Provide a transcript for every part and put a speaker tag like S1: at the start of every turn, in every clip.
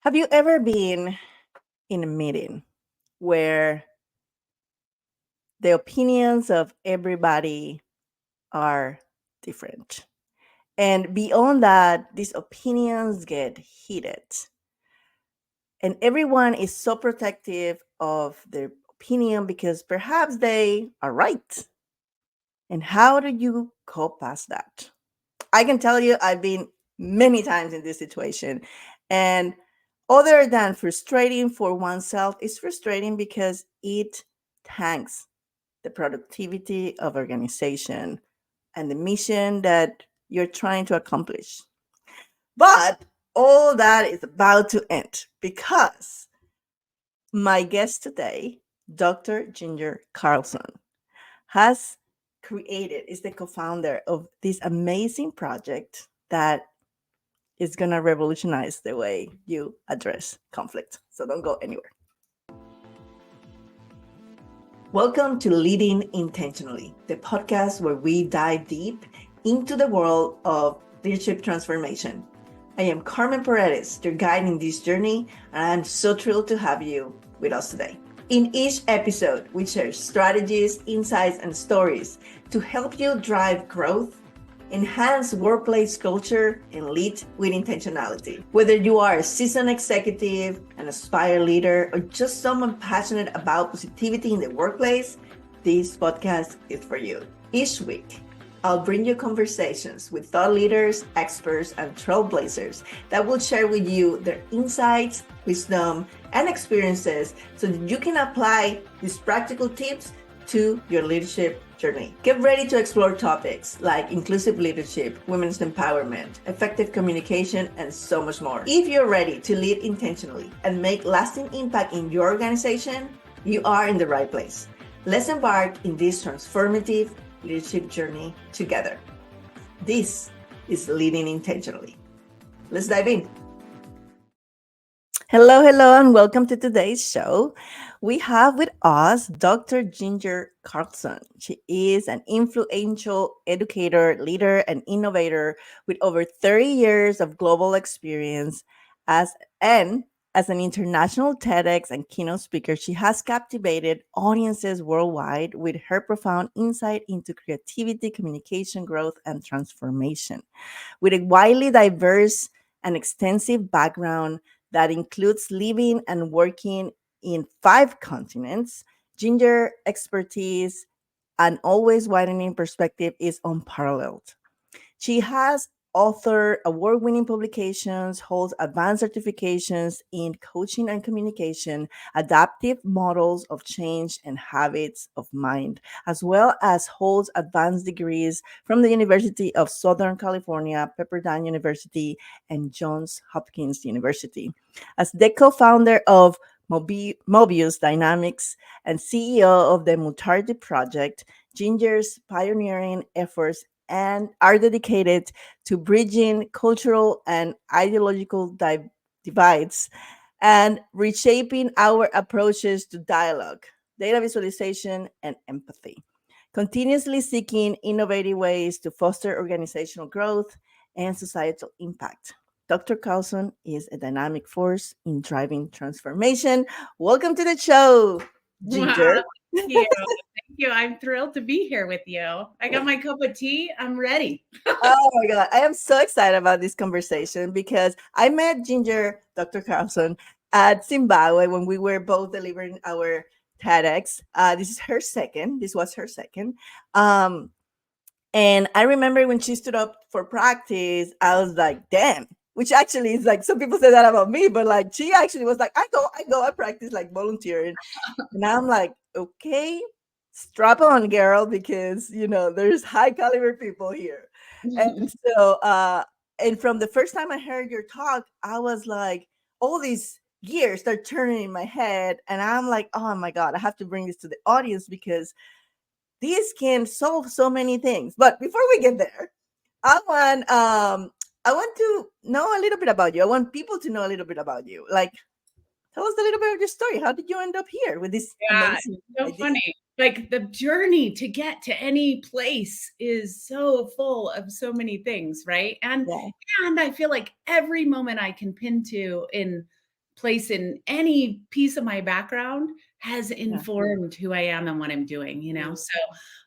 S1: Have you ever been in a meeting where the opinions of everybody are different? And beyond that, these opinions get heated. And everyone is so protective of their opinion because perhaps they are right. And how do you go past that? I can tell you, I've been many times in this situation. And other than frustrating for oneself, it's frustrating because it tanks the productivity of organization and the mission that you're trying to accomplish. But all that is about to end because my guest today, Dr. Ginger Carlson, has created, is the co-founder of this amazing project that is going to revolutionize the way you address conflict. So don't go anywhere. Welcome to Leading Intentionally, the podcast where we dive deep into the world of leadership transformation. I am Carmen Paredes, your guide in this journey, and I'm so thrilled to have you with us today. In each episode, we share strategies, insights, and stories to help you drive growth, enhance workplace culture, and lead with intentionality. Whether you are a seasoned executive, an aspired leader, or just someone passionate about positivity in the workplace, this podcast is for you. Each week, I'll bring you conversations with thought leaders, experts, and trailblazers that will share with you their insights, wisdom, and experiences so that you can apply these practical tips to your leadership journey. Get ready to explore topics like inclusive leadership, women's empowerment, effective communication, and so much more. If you're ready to lead intentionally and make lasting impact in your organization, you are in the right place. Let's embark in this transformative leadership journey together. This is Leading Intentionally. Let's dive in. Hello, and welcome to today's show. We have with us Dr. Ginger Carlson. She is an influential educator, leader, and innovator with over 30 years of global experience as and as an international TEDx and keynote speaker. She has captivated audiences worldwide with her profound insight into creativity, communication, growth, and transformation. With a widely diverse and extensive background that includes living and working in 5 continents, Ginger expertise and always widening perspective is unparalleled. She has authored award-winning publications, holds advanced certifications in coaching and communication, adaptive models of change and habits of mind, as well as holds advanced degrees from the University of Southern California, Pepperdine University, and Johns Hopkins University. As the co-founder of Mobius Dynamics and CEO of the Multarity project, Ginger's pioneering efforts and are dedicated to bridging cultural and ideological divides and reshaping our approaches to dialogue, data visualization, and empathy, continuously seeking innovative ways to foster organizational growth and societal impact. Dr. Carlson is a dynamic force in driving transformation. Welcome to the show, Ginger.
S2: Wow, thank you. Thank you. I'm thrilled to be here with you. I got my cup of tea. I'm ready.
S1: Oh my God. I am so excited about this conversation because I met Ginger, Dr. Carlson, at Zimbabwe when we were both delivering our TEDx. This was her second. Um, and I remember when she stood up for practice, I was like, damn. Which actually is like some people say that about me, but like she actually was like, I practice like volunteering. And I'm like, okay, strap on, girl, because there's high caliber people here. And so and from the first time I heard your talk, I was like, all these gears start turning in my head. And I'm like, oh my God, I have to bring this to the audience because these can solve so many things. But before we get there, I want to know a little bit about you. I want people to know a little bit about you. Like, tell us a little bit of your story. How did you end up here with this
S2: Yeah,
S1: amazing
S2: so
S1: idea?
S2: funny. Like the journey to get to any place is so full of so many things, right? And
S1: Yeah.
S2: and I feel like every moment I can pin to in place in any piece of my background has
S1: Yeah.
S2: informed who I am and what I'm doing, you know?
S1: Mm.
S2: So,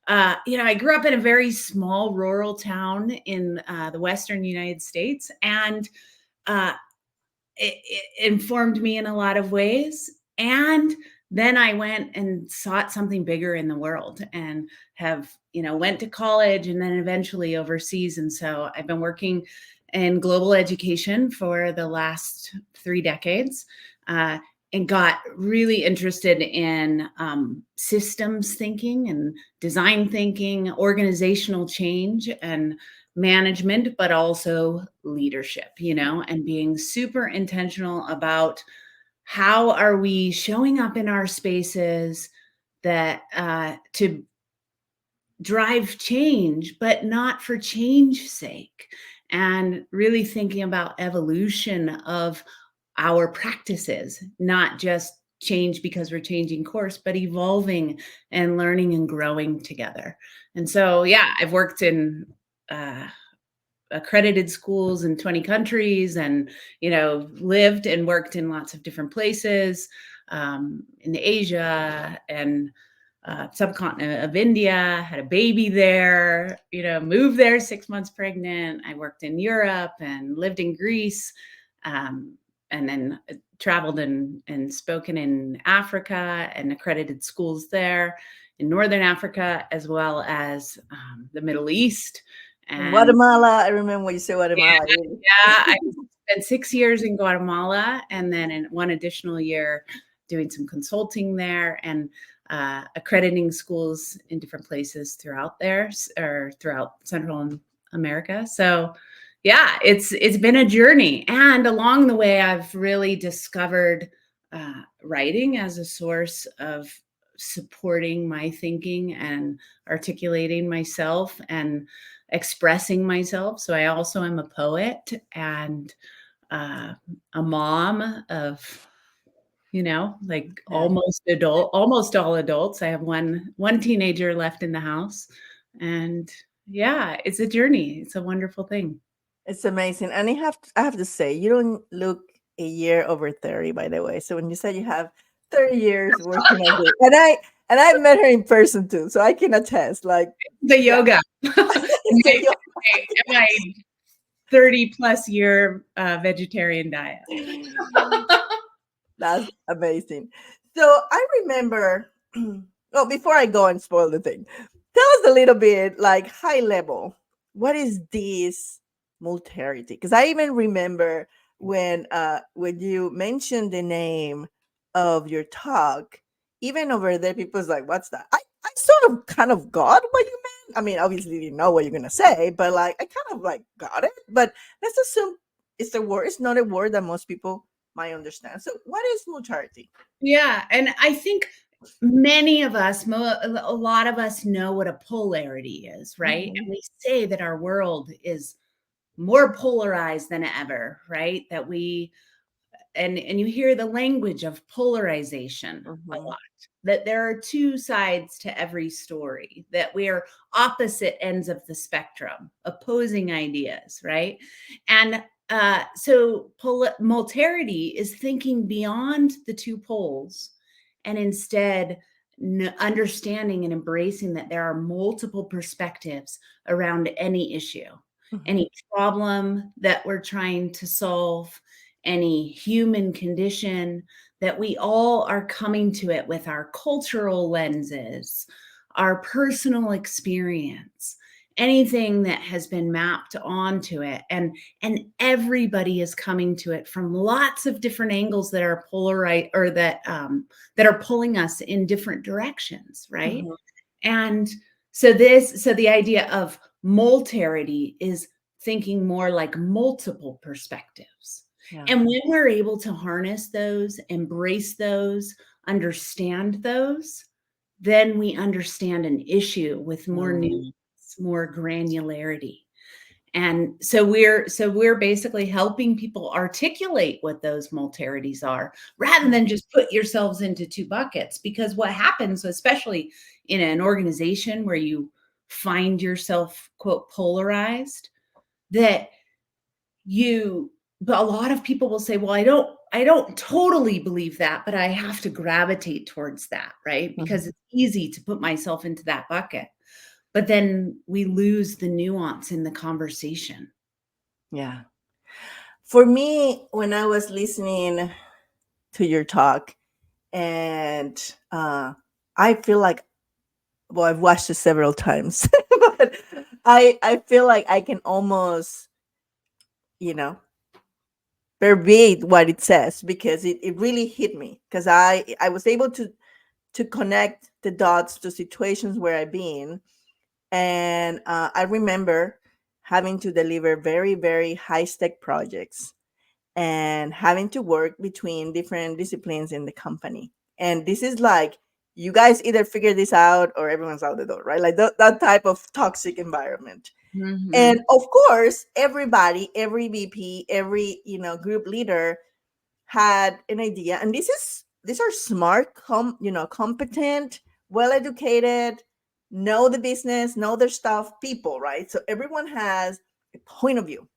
S2: I grew up in a very small rural town in the Western United States, and uh, it informed me in a lot of ways. And then I went and sought something bigger in the world and have, went to college and then eventually overseas. And so I've been working in global education for the last 3 decades. Uh, and got really interested in systems thinking and design thinking, organizational change, and management, but also leadership, and being super intentional about how are we showing up in our spaces that to drive change, but not for change's sake, and really thinking about evolution of our practices, not just change because we're changing course, but evolving and learning and growing together. And so, yeah, I've worked in uh, accredited schools in 20 countries, and lived and worked in lots of different places, in Asia and subcontinent of India, had a baby there, moved there 6 months pregnant. I worked in Europe and lived in Greece, um, and then traveled and spoken in Africa and accredited schools there in Northern Africa, as well as the Middle East.
S1: In
S2: And
S1: Guatemala, I remember when you say
S2: yeah,
S1: Guatemala.
S2: yeah, I spent 6 years in Guatemala, and then in one additional year doing some consulting there, and accrediting schools in different places throughout there, or throughout Central America. So, yeah, it's been a journey, and along the way, I've really discovered writing as a source of supporting my thinking and articulating myself and expressing myself. So I also am a poet and uh, a mom of, like
S1: Yeah.
S2: almost all adults. I have one teenager left in the house, and yeah, it's a journey. It's a wonderful thing.
S1: It's amazing. And I have to say, you don't look a year over 30, by the way. So when you said you have 30 years working on it, and I met her in person too, so I can attest. Like,
S2: The
S1: yeah,
S2: yoga,
S1: so
S2: my 30 plus year vegetarian diet.
S1: that's amazing. So I remember, well, before I go and spoil the thing, tell us a little bit, like high level, what is this multarity? Because I even remember when you mentioned the name of your talk, even over there, people's like, "What's that?" I sort of kind of got what you meant. I mean, obviously, didn't know what you're gonna say, but like I kind of like got it. But let's assume it's a word. It's not a word that most people might understand. So, what is multarity?
S2: Yeah, and I think many of us, a lot of us know what a polarity is, right?
S1: Mhm,
S2: And we say that our world is more polarized than ever, right? That we and you hear the language of polarization a
S1: mhm,
S2: lot, that there are two sides to every story, that we are opposite ends of the spectrum, opposing ideas, right? And so multarity is thinking beyond the two poles, and instead understanding and embracing that there are multiple perspectives around any issue,
S1: mhm,
S2: any problem that we're trying to solve, any human condition, that we all are coming to it with our cultural lenses, our personal experience, anything that has been mapped onto it. And everybody is coming to it from lots of different angles that are polarized, or that are pulling us in different directions, right?
S1: mhm.
S2: And so the idea of multarity is thinking more like multiple perspectives.
S1: Yeah.
S2: And when we're able to harness those, embrace those, understand those, then we understand an issue with more nuance,
S1: Mm,
S2: more granularity. And so we're basically helping people articulate what those multarities are, rather
S1: mm,
S2: than just put yourselves into two buckets. Because what happens, especially in an organization where you find yourself, quote, polarized, that you but a lot of people will say, well, I don't totally believe that, but I have to gravitate towards that, right? Because
S1: Mhm.
S2: it's easy to put myself into that bucket. But then we lose the nuance in the conversation.
S1: Yeah. For me, when I was listening to your talk, and I feel like, well, I've watched it several times, but I feel like I can almost, you know, verbatim what it says, because it really hit me, because I was able to connect the dots to situations where I've been. And I remember having to deliver very, very high stake projects and having to work between different disciplines in the company. And this is like, you guys either figure this out or everyone's out the door, right? Like that type of toxic environment.
S2: Mhm.
S1: And of course, everybody, every VP, every, group leader had an idea. And these are smart, competent, well educated, know the business, know their stuff people, right? So everyone has a point of view,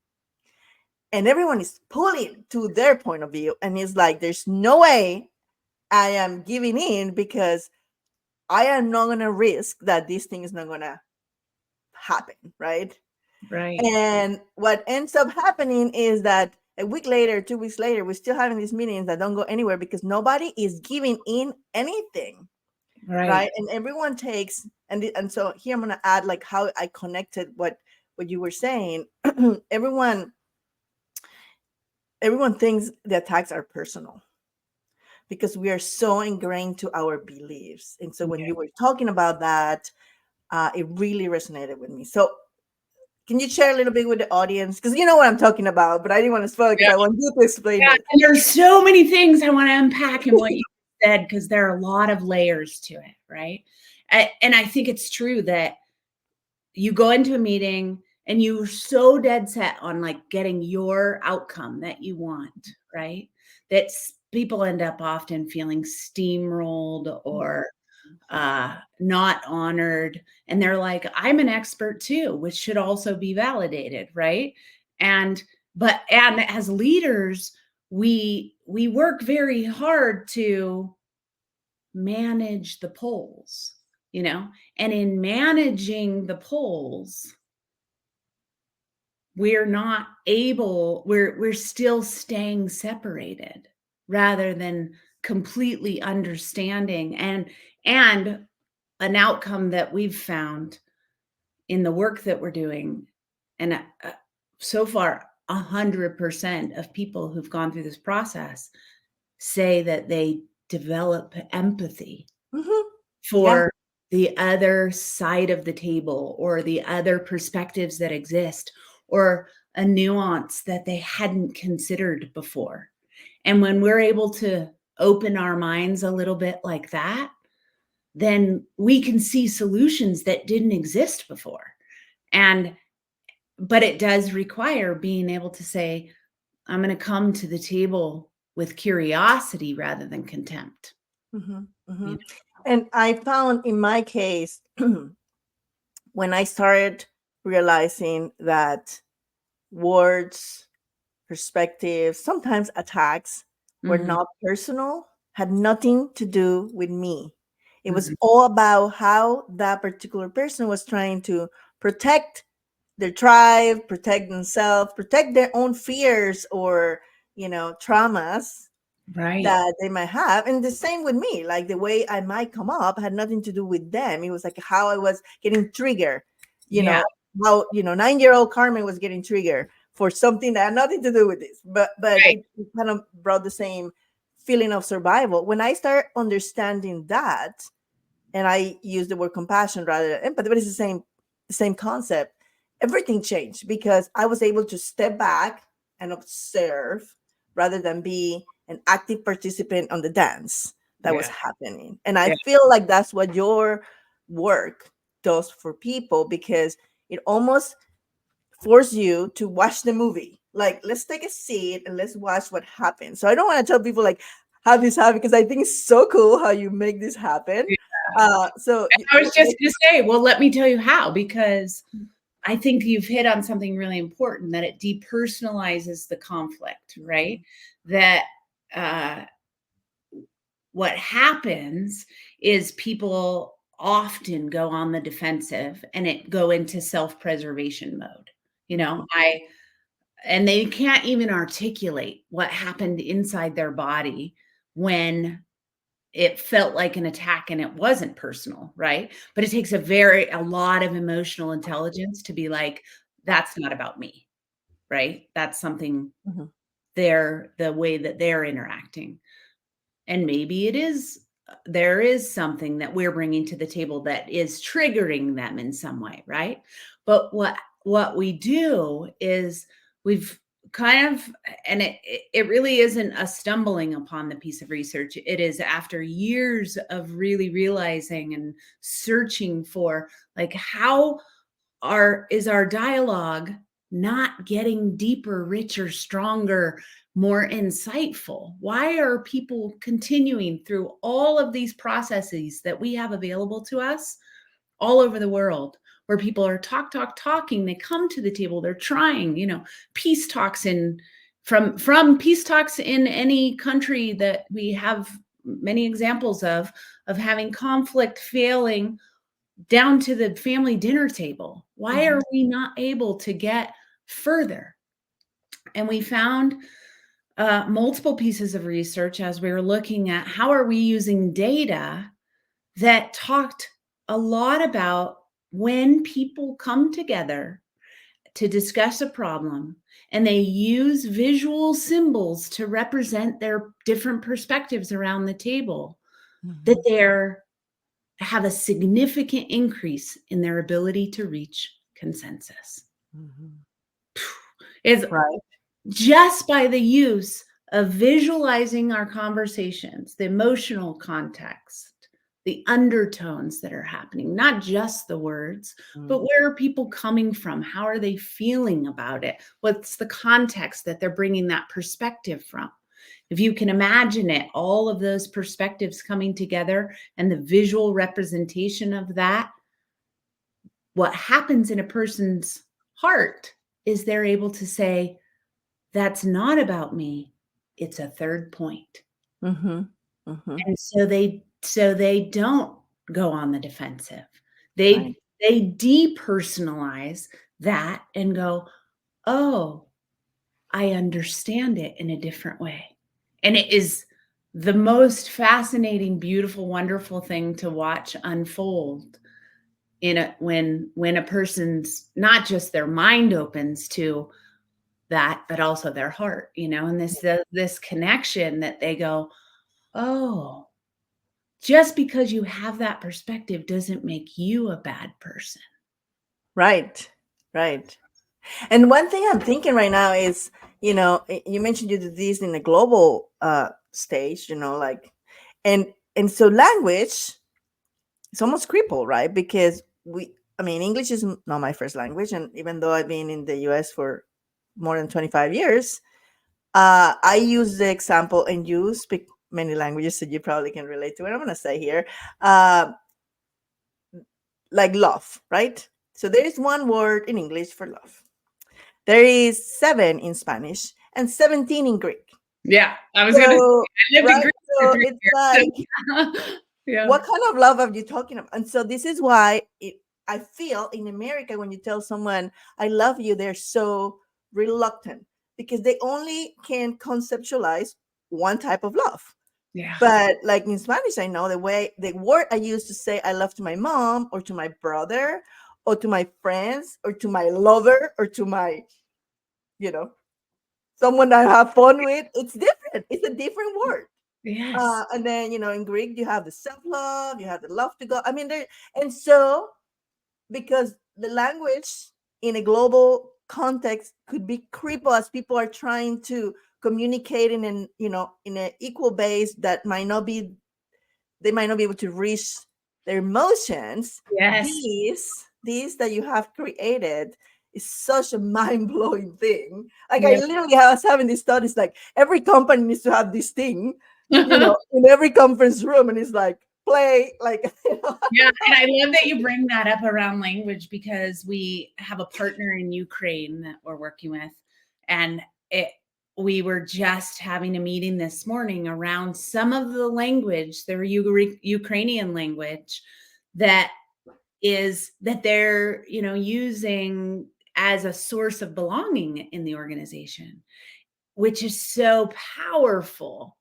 S1: and everyone is pulling to their point of view, and it's like, there's no way I am giving in, because I am not going to risk that this thing is not going to happen, right?
S2: Right.
S1: And what ends up happening is that a week later, 2 weeks later, we're still having these meetings that don't go anywhere, because nobody is giving in anything,
S2: Right.
S1: right? And everyone takes, and so here I'm going to add like how I connected what you were saying. everyone everyone thinks the attacks are personal, because we are so ingrained to our beliefs. And so when
S2: Yeah.
S1: you were talking about that, it really resonated with me. So can you share a little bit with the audience? Because you know what I'm talking about, but I didn't want to spoil it, because
S2: Yeah.
S1: I want you to explain
S2: Yeah.
S1: it.
S2: And there's so many things I want to unpack in what you said, because there are a lot of layers to it, right? And I think it's true that you go into a meeting and you're so dead set on like getting your outcome that you want, right? That people end up often feeling steamrolled or not honored. And they're like, I'm an expert too, which should also be validated, right? And and as leaders, we work very hard to manage the polls, you know, and in managing the polls, we're not able, we're still staying separated rather than completely understanding. And an outcome that we've found in the work that we're doing, and so far 100% of people who've gone through this process say that they develop empathy
S1: Hmm. Yeah.
S2: for the other side of the table or the other perspectives that exist, or a nuance that they hadn't considered before. And when we're able to open our minds a little bit like that, then we can see solutions that didn't exist before. And but it does require being able to say, I'm going to come to the table with curiosity rather than contempt.
S1: Hmm.
S2: You
S1: Hmm.
S2: know?
S1: And I found in my case, when I started realizing that words, perspectives, sometimes attacks, were
S2: Mhm,
S1: not personal, had nothing to do with me. It was
S2: mhm.
S1: all about how that particular person was trying to protect their tribe, protect themselves, protect their own fears or, traumas
S2: Right.
S1: that they might have. And the same with me, like the way I might come up had nothing to do with them. It was like how I was getting triggered, you
S2: Yeah.
S1: know, how, 9-year-old Carmen was getting triggered for something that had nothing to do with this. But
S2: Right.
S1: it kind of brought the same feeling of survival. When I start understanding that, and I use the word compassion rather than empathy, but it's the same concept. Everything changed because I was able to step back and observe rather than be an active participant on the dance that was
S2: Yeah.
S1: happening. And I
S2: Yeah.
S1: feel like that's what your work does for people, because it almost force you to watch the movie. Like, let's take a seat and let's watch what happens. So I don't want to tell people like how this happened, because I think it's so cool how you make this happen.
S2: Yeah.
S1: So
S2: I was just going to say, well, let me tell you how, because I think you've hit on something really important, that it depersonalizes the conflict, right? That uh, what happens is people often go on the defensive and it go into self-preservation mode. You know, and they can't even articulate what happened inside their body when it felt like an attack and it wasn't personal, right? But it takes a lot of emotional intelligence to be like, that's not about me, right? That's something
S1: Mhm.
S2: the way that they're interacting. And maybe there is something that we're bringing to the table that is triggering them in some way, right? But what we do is we've kind of, and it really isn't a stumbling upon the piece of research. It is after years of really realizing and searching for, like, how is our dialogue not getting deeper, richer, stronger, more insightful? Why are people continuing through all of these processes that we have available to us all over the world, where people are talking, they come to the table, they're trying, peace talks from peace talks in any country that we have many examples of having conflict, failing, down to the family dinner table. Why
S1: Mhm.
S2: are we not able to get further? And we found multiple pieces of research as we were looking at how are we using data that talked a lot about when people come together to discuss a problem and they use visual symbols to represent their different perspectives around the table, that
S1: Mhm.
S2: they're have a significant increase in their ability to reach consensus.
S1: Mhm.
S2: Is
S1: Right.
S2: just by the use of visualizing our conversations, the emotional context, the undertones that are happening, not just the words, but
S1: Mm.
S2: where are people coming from? How are they feeling about it? What's the context that they're bringing that perspective from? If you can imagine it, all of those perspectives coming together and the visual representation of that, what happens in a person's heart is they're able to say, that's not about me. It's a third point.
S1: Mhm. Mhm.
S2: And so they don't go on the defensive.
S1: Right.
S2: They depersonalize that and go, "Oh, I understand it in a different way." And it is the most fascinating, beautiful, wonderful thing to watch unfold when a person's, not just their mind opens to that, but also their heart, and this connection that they go, "Oh, just because you have that perspective doesn't make you a bad person."
S1: Right. Right. And one thing I'm thinking right now is, you mentioned you did this in a global stage, like, and so language is almost crippled, right? Because I mean, English is not my first language, and even though I've been in the U.S. for more than 25 years, I use the example, and you speak many languages, so you probably can relate to it. I'm going to say here, uh, like love, right? So there is one word in English for love. There is seven in Spanish and 17 in Greek.
S2: Yeah, I was gonna say,
S1: So,
S2: I lived in
S1: right?
S2: Greece for
S1: So
S2: 3
S1: it's
S2: years,
S1: like,
S2: so yeah.
S1: what kind of love are you talking about? And so this is why I feel in America, when you tell someone, I love you, they're so reluctant because they only can conceptualize one type of love.
S2: Yeah.
S1: But like in Spanish, I know the word I use to say I love to my mom or to my brother or to my friends or to my lover or to my, you know, someone I have fun with, it's different. It's a different word.
S2: Yes.
S1: And then, in Greek, you have the self love, you have the love to God. I mean, and so because the language in a global context could be crippled as people are trying to communicate in an in an equal base that might not be they might not be able to reach their emotions.
S2: Yes.
S1: These that you have created is such a mind-blowing thing. Like, I
S2: Yeah.
S1: literally was having these studies, like every company needs to have this thing, in every conference room, and it's like play, like,
S2: Yeah, and I love that you bring that up around language, because we have a partner in Ukraine that we're working with, and it we were just having a meeting this morning around some of the language, the Ukrainian language, that they're, using as a source of belonging in the organization, which is so powerful.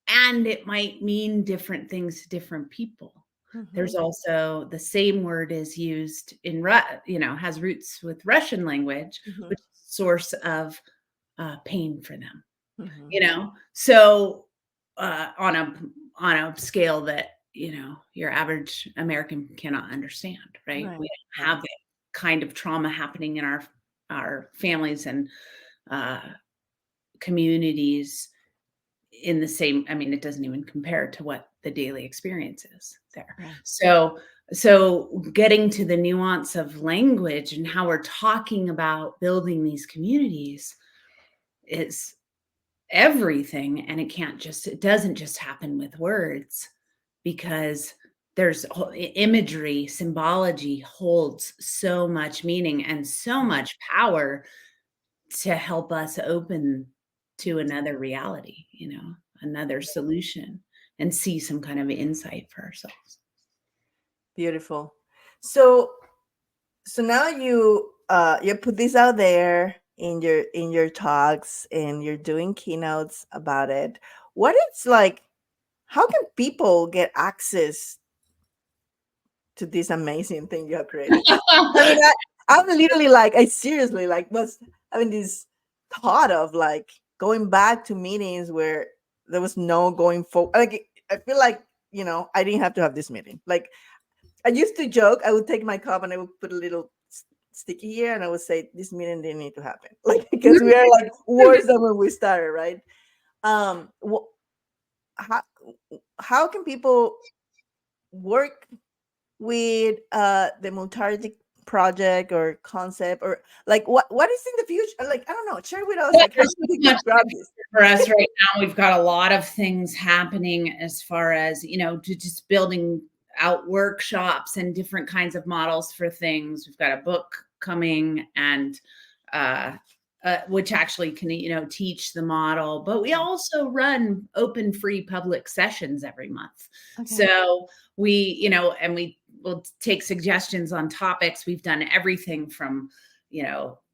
S2: And it might mean different things to different people.
S1: Mm-hmm.
S2: There's also the same word is used in, has roots with Russian language,
S1: Mm-hmm.
S2: which is a source of pain for them.
S1: Mm-hmm.
S2: So on a scale that your average American cannot understand, right?
S1: Right.
S2: We don't
S1: Right.
S2: have that kind of trauma happening in our families and uh, communities in the same. I mean, it doesn't even compare to what the daily experience is there.
S1: Right.
S2: So getting to the nuance of language and how we're talking about building these communities is everything. And it doesn't just happen with words, because there's imagery, symbology holds so much meaning and so much power to help us open to another reality, another solution, and see some kind of insight for ourselves.
S1: Beautiful. So now you put this out there in your talks, and you're doing keynotes about it. What it's like, how can people get access to this amazing thing you have created? I mean, I'm literally like, I seriously like was having this thought of like going back to meetings where there was no going forward. Like, I feel like, I didn't have to have this meeting. Like, I used to joke, I would take my cup and I would put a little sticky here, and I would say, this meeting didn't need to happen. Like, because we are like worse than when we started, right? Um, wh- how, how can people work with the Multarity project or concept, or like what is in the future? Like, I don't know, share with us
S2: Yeah,
S1: like how
S2: there's so
S1: we
S2: much
S1: can grab this.
S2: for us right now. We've got a lot of things happening as far as, to just building out workshops and different kinds of models for things. We've got a book coming, and uh, which actually can, teach the model. But we also run open, free public sessions every month.
S1: Okay.
S2: So and we will take suggestions on topics. We've done everything from,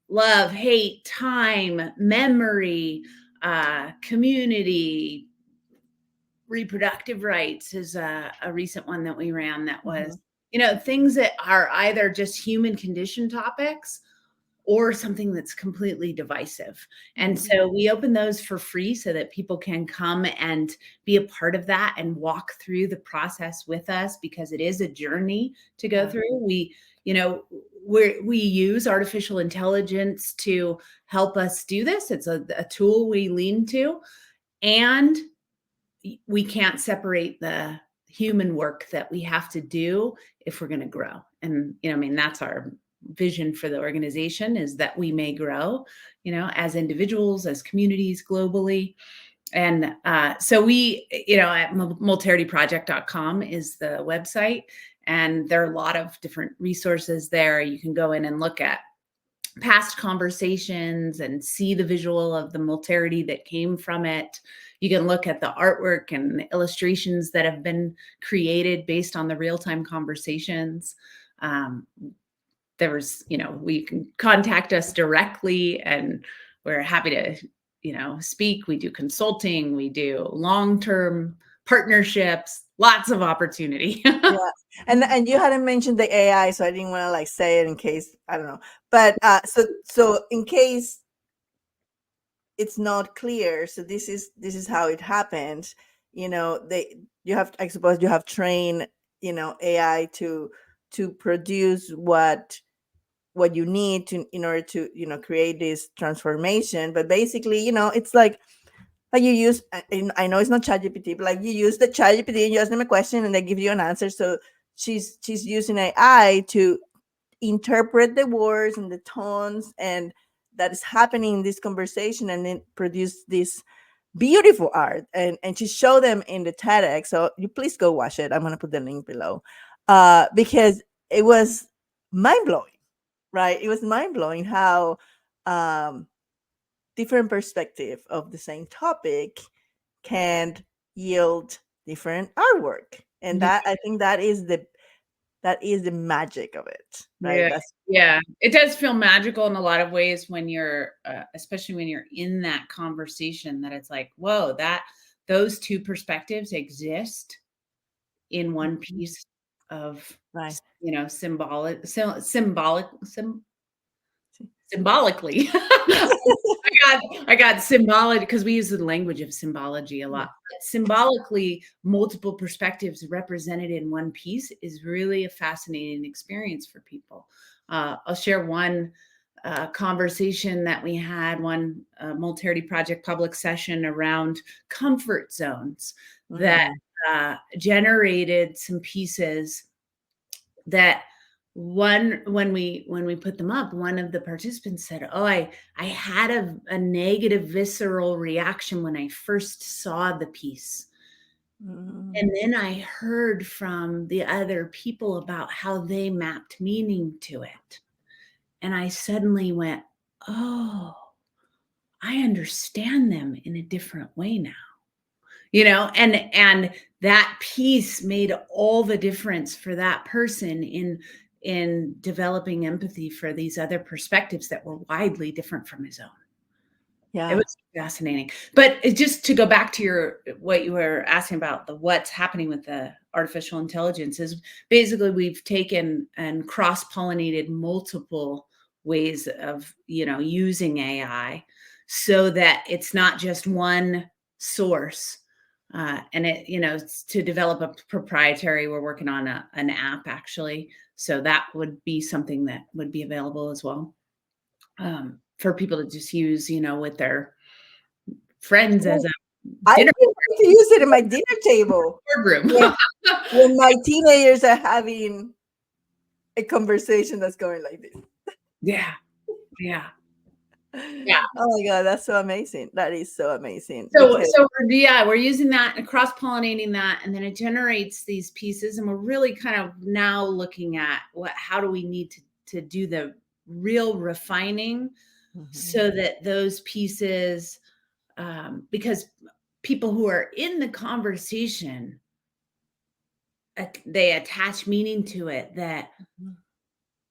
S2: love, hate, time, memory, community, reproductive rights is a recent one that we ran that was,
S1: Mhm.
S2: things that are either just human condition topics or something that's completely divisive. And
S1: Mhm.
S2: so we open those for free so that people can come and be a part of that and walk through the process with us, because it is a journey to go
S1: Yeah.
S2: through. We use artificial intelligence to help us do this. It's a tool we lean to, and we can't separate the human work that we have to do if we're going to grow. And, I mean, that's our vision for the organization, is that we may grow, as individuals, as communities, globally. And so we, at multarityproject.com is the website. And there are a lot of different resources there. You can go in and look at past conversations and see the visual of the multarity that came from it. You can look at the artwork and the illustrations that have been created based on the real-time conversations. Um, we can contact us directly, and we're happy to, speak. We do consulting, we do long-term partnerships, lots of opportunity.
S1: Yeah. And you hadn't mentioned the AI, so I didn't want to like say it in case, I don't know. But so in case it's not clear, so this is how it happened. They you have, I suppose you have trained, AI to produce what you need to in order to create this transformation. But basically, it's like you use, and I know it's not ChatGPT, but like you use the ChatGPT and you ask them a question and they give you an answer. So she's using AI to interpret the words and the tones and that is happening in this conversation, and then produce this beautiful art, and she showed them in the TEDx. So you please go watch it. I'm gonna put the link below, because it was mind blowing, right? It was mind blowing how, um different perspective of the same topic can yield different artwork. And
S2: Yeah.
S1: that, I think, that is the magic of it, right?
S2: Yeah.
S1: That's
S2: Yeah. It does feel magical in a lot of ways when you're, especially when you're in that conversation, that it's like, whoa, that those two perspectives exist in one
S1: Mhm.
S2: piece of,
S1: Right.
S2: symbolically. I got symbolic because we use the language of symbology a
S1: Yeah.
S2: lot. But symbolically, multiple perspectives represented in one piece is really a fascinating experience for people. I'll share one conversation that we had, one Multarity project public session around comfort zones that
S1: Mhm.
S2: generated some pieces that one when we put them up, one of the participants said, oh, I had a negative visceral reaction when I first saw the piece,
S1: Mhm.
S2: and then I heard from the other people about how they mapped meaning to it, and I suddenly went, oh, I understand them in a different way now, and that piece made all the difference for that person in developing empathy for these other perspectives that were widely different from his own. It
S1: Yeah.
S2: was fascinating. But just to go back to what you were asking about, the what's happening with the artificial intelligence is basically we've taken and cross-pollinated multiple ways of, using AI so that it's not just one source. And it's to develop a proprietary, we're working on an app actually. So that would be something that would be available as well, for people to just use, with their friends as
S1: Well,
S2: a
S1: I
S2: dinner
S1: feel like to use it at my dinner table
S2: boardroom.
S1: when my teenagers are having a conversation that's going like this.
S2: Yeah, yeah, yeah.
S1: Oh my god, that's so amazing. That is so amazing
S2: So
S1: because
S2: so we're using that and cross-pollinating that, and then it generates these pieces, and we're really kind of now looking at how do we need to do the real refining
S1: Mhm.
S2: so that those pieces, because people who are in the conversation, they attach meaning to it that
S1: Mhm.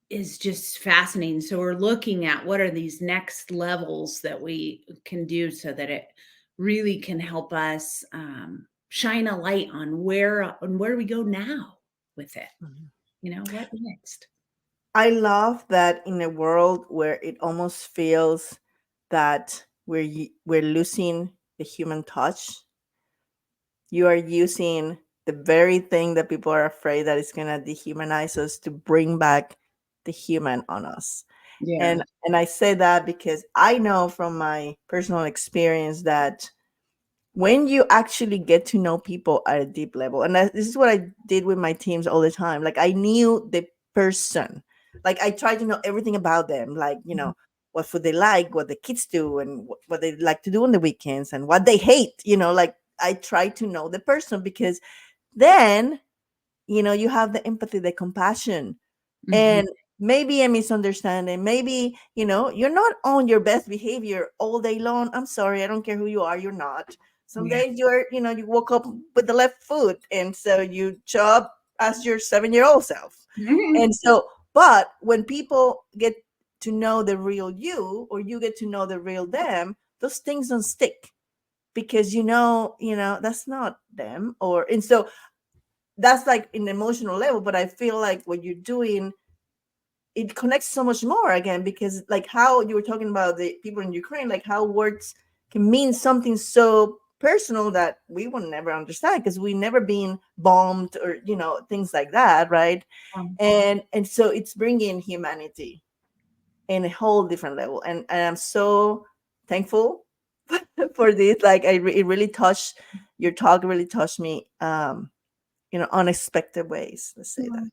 S2: is just fascinating. So we're looking at what are these next levels that we can do so that it really can help us, shine a light on where we go now with it.
S1: Mhm.
S2: What next?
S1: I love that in a world where it almost feels that we're losing the human touch, you are using the very thing that people are afraid that is going to dehumanize us to bring back the human on us.
S2: Yeah.
S1: And I say that because I know from my personal experience that when you actually get to know people at a deep level, and this is what I did with my teams all the time, like I knew the person, like I tried to know everything about them, like
S2: Mhm.
S1: what food they like, what the kids do, and what they like to do on the weekends, and what they hate, like I try to know the person, because then you have the empathy, the compassion,
S2: Mhm.
S1: and maybe a misunderstanding, maybe you're not on your best behavior all day long. I'm sorry, I don't care who you are, you're not. Some
S2: Yeah.
S1: days you woke up with the left foot, and so you show up as your 7-year-old self.
S2: Mhm.
S1: And so, but when people get to know the real you, or you get to know the real them, those things don't stick, because that's not them. And so that's like an emotional level, but I feel like what you're doing, it connects so much more again, because like how you were talking about the people in Ukraine, like how words can mean something so personal that we will never understand, because we never been bombed, or things like that, right?
S2: Um,
S1: And so it's bringing humanity in a whole different level, and I'm so thankful for this. Like it really touched, your talk really touched me, unexpected ways, let's say that.
S2: oh,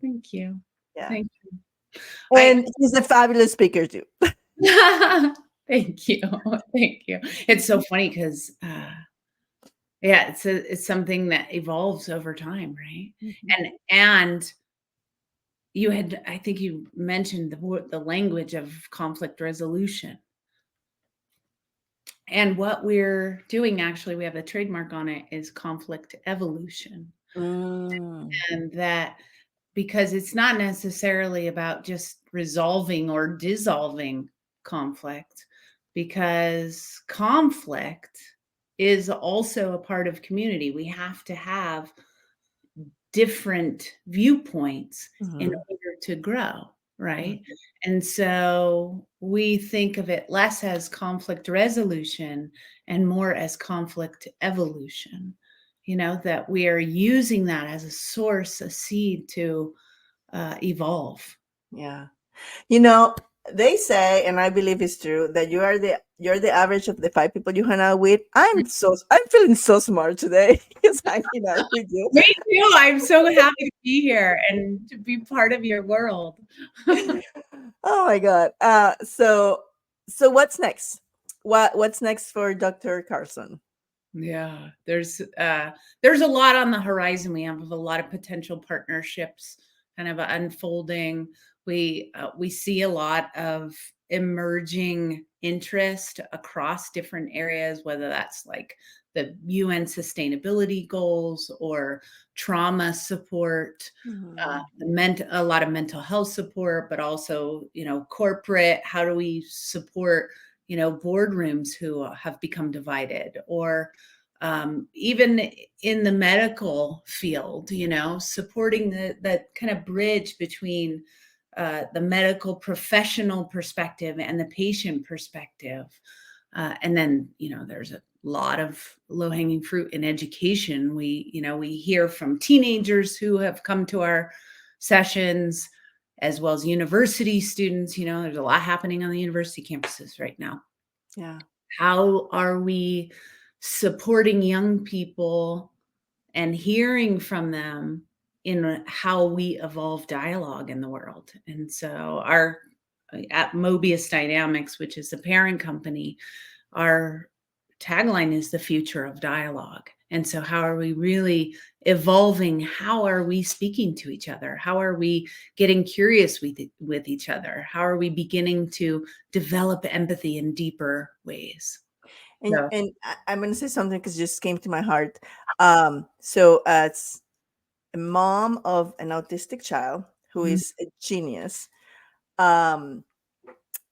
S2: thank you.
S1: Yeah.
S2: Thank I
S1: And he's a fabulous speaker too.
S2: thank you. Thank you. It's so funny because yeah, it's something that evolves over time, right?
S1: Mhm.
S2: And I think you mentioned the language of conflict resolution. And what we're doing, actually, we have a trademark on it, is conflict evolution.
S1: Mm,
S2: And that, because it's not necessarily about just resolving or dissolving conflict, because conflict is also a part of community. We have to have different viewpoints in
S1: mhm,
S2: order to grow, right?
S1: mhm.
S2: And so we think of it less as conflict resolution and more as conflict evolution, that we are using that as a source, a seed to evolve.
S1: Yeah. You know, they say, and I believe it's true, that you're the average of the five people you hang out with. I'm feeling so smart today just hanging out with you.
S2: Me too. I'm so happy to be here and to be part of your world.
S1: Oh my God. So what's next? What's next for Dr. Carlson?
S2: Yeah, there's a lot on the horizon. We have a lot of potential partnerships kind of unfolding. We see a lot of emerging interest across different areas, whether that's like the UN sustainability goals or trauma support,
S1: Mhm.
S2: a lot of mental health support, but also, corporate. How do we support, boardrooms who have become divided, or even in the medical field, supporting the kind of bridge between the medical professional perspective and the patient perspective. And then, there's a lot of low hanging fruit in education. We hear from teenagers who have come to our sessions, as well as university students. There's a lot happening on the university campuses right now.
S1: Yeah.
S2: How are we supporting young people and hearing from them in how we evolve dialogue in the world? And so our at Mobius Dynamics, which is the parent company, our tagline is the future of dialogue. And so how are we really evolving? How are we speaking to each other? How are we getting curious with each other? How are we beginning to develop empathy in deeper ways? So,
S1: And I'm gonna say something because it just came to my heart. So as a mom of an autistic child who
S2: mm,
S1: is a genius, um,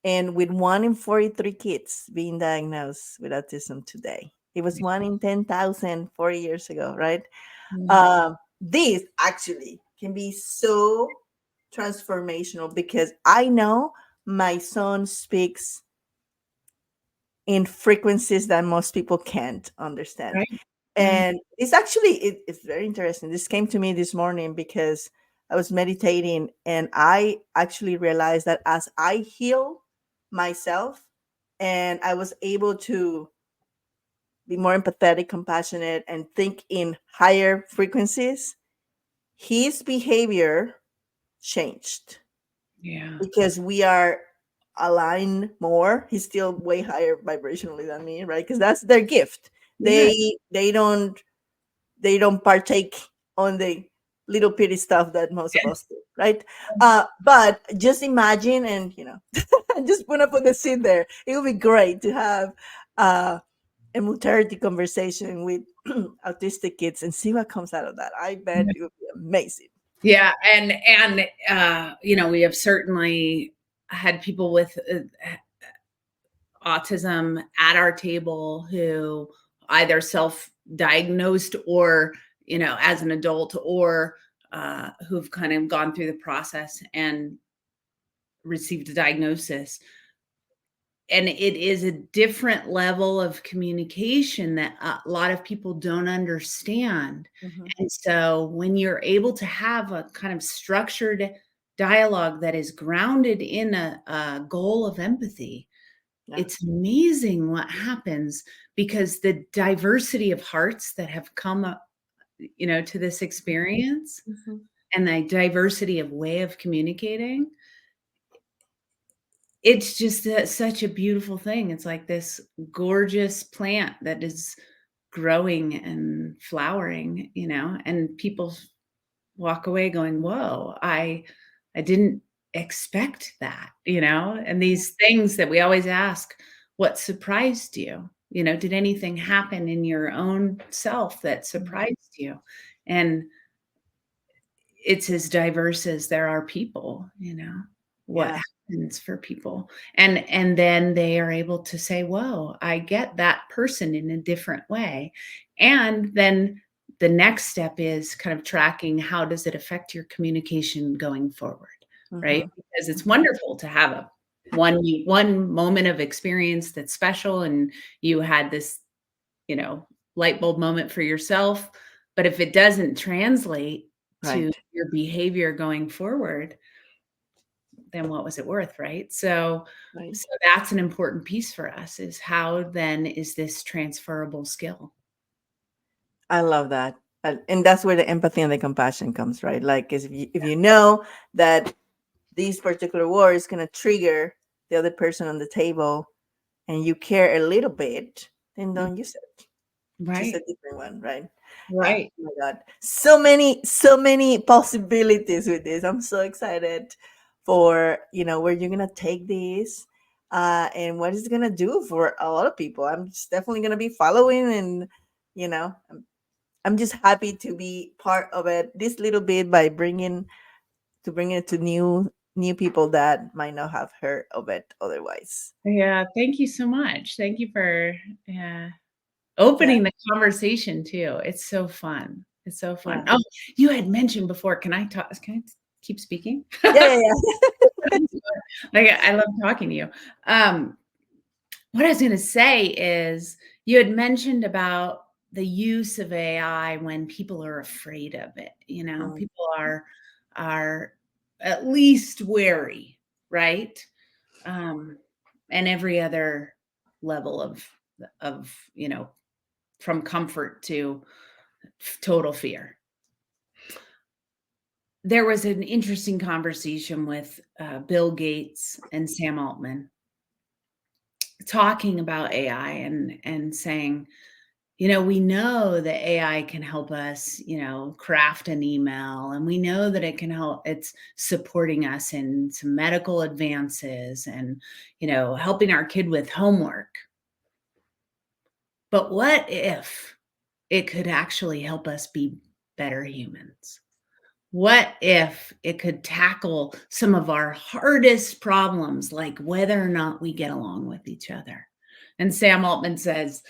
S1: and with 1 in 43 kids being diagnosed with autism today, it was 1 in 10,000 40 years ago, right?
S2: mm,
S1: This actually can be so transformational because I know my son speaks in frequencies that most people can't understand.
S2: right, right.
S1: And it's actually it's very interesting. This came to me this morning because I was meditating and I actually realized that as I heal myself and I was able to be more empathetic, compassionate, and think in higher frequencies, his behavior changed
S2: Yeah,
S1: because we are aligned more. He's still way higher vibrationally than me, right? Because that's their gift.
S2: yeah,
S1: They don't partake on the little pity stuff that most of us do, right? But just imagine, and I just want to put the seed there. It would be great to have a Multarity conversation with autistic kids and see what comes out of that. I bet
S2: yeah.
S1: it would be amazing.
S2: Yeah, and we have certainly had people with autism at our table who either self-diagnosed or, as an adult, or who've kind of gone through the process and received a diagnosis. And it is a different level of communication that a lot of people don't understand.
S1: Hmm.
S2: And so when you're able to have a kind of structured dialogue that is grounded in a goal of empathy,
S1: Yeah.
S2: it's amazing what happens, because the diversity of hearts that have come up, to this experience,
S1: Hmm.
S2: and the diversity of way of communicating, it's just such a beautiful thing. It's like this gorgeous plant that is growing and flowering, and people walk away going, "Whoa, I didn't expect that," And these things that we always ask, what surprised you? You know, did anything happen in your own self that surprised you? And it's as diverse as there are people, you know, what
S1: Yeah.
S2: happens for people. And then they are able to say, whoa, I get that person in a different way. And then the next step is kind of tracking how does it affect your communication going forward, right?
S1: Mm-hmm.
S2: Because it's
S1: Mm-hmm.
S2: wonderful to have a one moment of experience that's special and you had this, you know, light bulb moment for yourself. But if it doesn't translate to
S1: Right.
S2: your behavior going forward, then what was it worth, right?
S1: Right.
S2: So that's an important piece for us is how then is this transferable skill?
S1: I love that. And that's where the empathy and the compassion comes, right? Like, 'cause if you know that this particular word is going to trigger the other person on the table and you care a little bit, then
S2: Mm,
S1: don't use it. Choose a
S2: right,
S1: different one, right?
S2: right.
S1: Oh my God. So many possibilities with this. I'm so excited for, where you're going to take this and what it's going to do for a lot of people. I'm just definitely going to be following and, you know, I'm just happy to be part of it this little bit by bringing it to new people that might not have heard of it otherwise.
S2: Yeah, thank you so much. Thank you for yeah,
S1: Yeah,
S2: opening the conversation too. It's so fun. It's so fun.
S1: yeah,
S2: Oh, you had mentioned before, can I talk? Can I keep speaking?
S1: yeah, yeah, yeah.
S2: Like, I love talking to you. Um, what I was gonna say is you had mentioned about the use of AI when people are afraid of it, you know?
S1: Mm,
S2: People are at least wary, right? Um, and every other level of, you know, from comfort to total fear. There was an interesting conversation with, Bill Gates and Sam Altman talking about AI and saying, you know, we know that AI can help us, you know, craft an email, and we know that it can help, it's supporting us in some medical advances and, you know, helping our kid with homework. But what if it could actually help us be better humans? What if it could tackle some of our hardest problems, like whether or not we get along with each other? And Sam Altman says,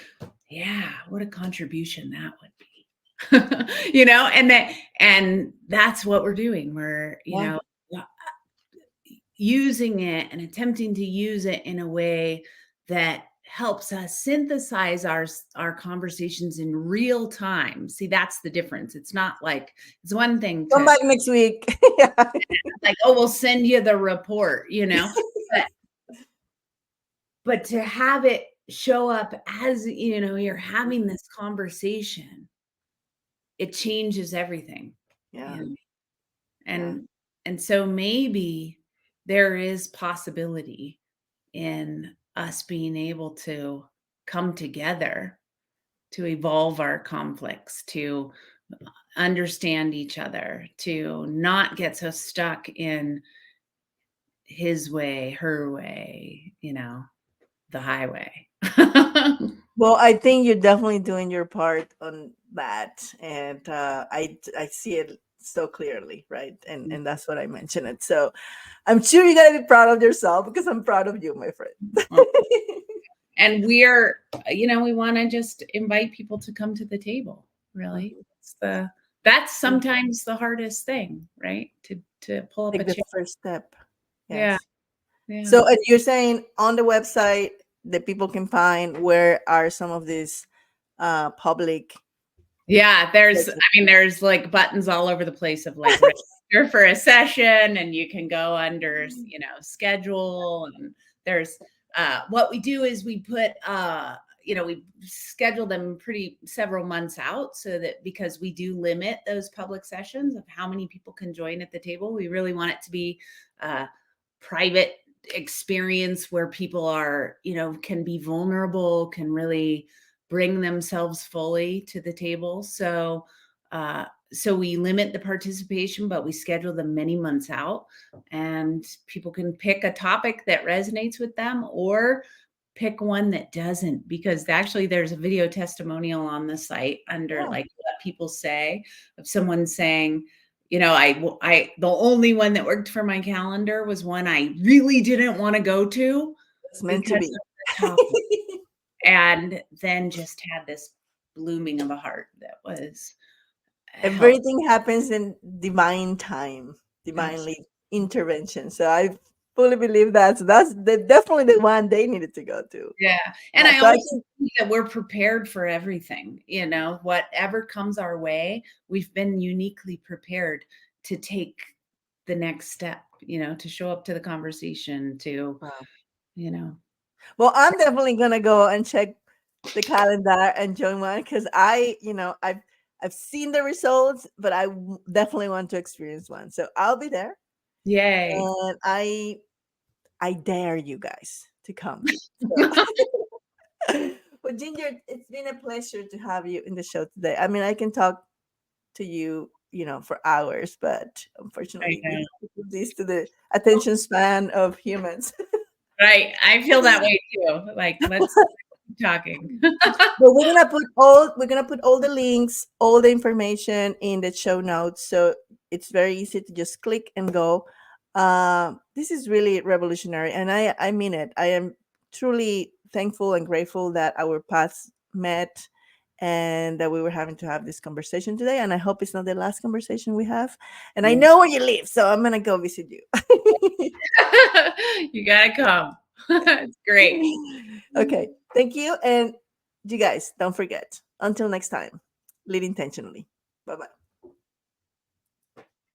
S2: yeah, what a contribution that would be. You know, and that's what we're doing. We're, you
S1: yeah.
S2: know, using it and attempting to use it in a way that helps us synthesize our conversations in real time. See, that's the difference. It's not like it's one thing
S1: Come
S2: to
S1: back next week. Yeah.
S2: like, oh, we'll send you the report, you know, but to have it show up as, you know, you're having this conversation, it changes everything.
S1: Yeah.
S2: And
S1: Yeah.
S2: and and so maybe there is possibility in us being able to come together to evolve our conflicts, to understand each other, to not get so stuck in his way, her way, you know, the highway.
S1: Well, I think you're definitely doing your part on that, and I see it so clearly, right? And that's what I mentioned it. So I'm sure you gotta be proud of yourself because I'm proud of you, my friend.
S2: And we're, you know, we want to just invite people to come to the table, really.
S1: Mhm.
S2: That's
S1: And
S2: sometimes the hardest thing, right? To pull up a
S1: take the
S2: chair.
S1: first step.
S2: Yeah,
S1: Yes.
S2: yeah.
S1: So, and you're saying on the website that people can find where are some of these public
S2: Yeah, there's, I
S1: places?
S2: mean, there's like buttons all over the place of like register for a session, and you can go under, you know, schedule, and there's what we do is we put you know, we schedule them pretty several months out so that because we do limit those public sessions of how many people can join at the table, we really want it to be private experience where people are, you know, can be vulnerable, can really bring themselves fully to the table. So we limit the participation, but we schedule them many months out, and people can pick a topic that resonates with them, or pick one that doesn't, because actually there's a video testimonial on the site under
S1: Yeah,
S2: like what people say, of someone saying, the only one that worked for my calendar was one I really didn't want to go to
S1: it's meant
S2: because
S1: to be.
S2: of the topic, and then just had this blooming of a heart that was help.
S1: Everything happens in divine time,
S2: Abs-
S1: divinely intervention. So I fully believe that. So that's definitely the one they needed to go to.
S2: Yeah. And I
S1: So I
S2: also
S1: think,
S2: think that we're prepared for everything, whatever comes our way, we've been uniquely prepared to take the next step, to show up to the conversation,
S1: wow.
S2: you know,
S1: Well, I'm definitely gonna go and check the calendar and join one because I've seen the results, but definitely want to experience one. So I'll be there,
S2: yay.
S1: and I dare you guys to come. So, well, Ginger, it's been a pleasure to have you in the show today. I mean, I can talk to you, for hours, but
S2: I
S1: unfortunately, we
S2: know.
S1: have to put this to the attention span of humans.
S2: Right. I feel that way too. Like, let's keep talking.
S1: But we're gonna put all the links, all the information in the show notes, so it's very easy to just click and go. This is really revolutionary, and I mean it. I am truly thankful and grateful that our paths met, and that we were having to have this conversation today. And I hope it's not the last conversation we have. And I
S2: Yeah.
S1: know where you live, so I'm gonna go visit you.
S2: You gotta come. It's great.
S1: Okay, thank you, and you guys don't forget. Until next time, lead intentionally. Bye bye.